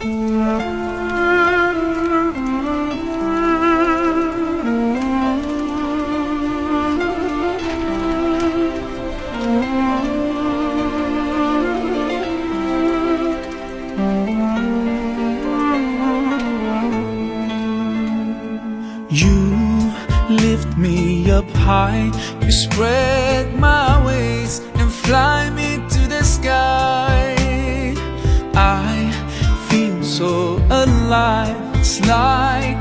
You lift me up high, you spread my wings and fly me to the sky. I feel so alive, it's like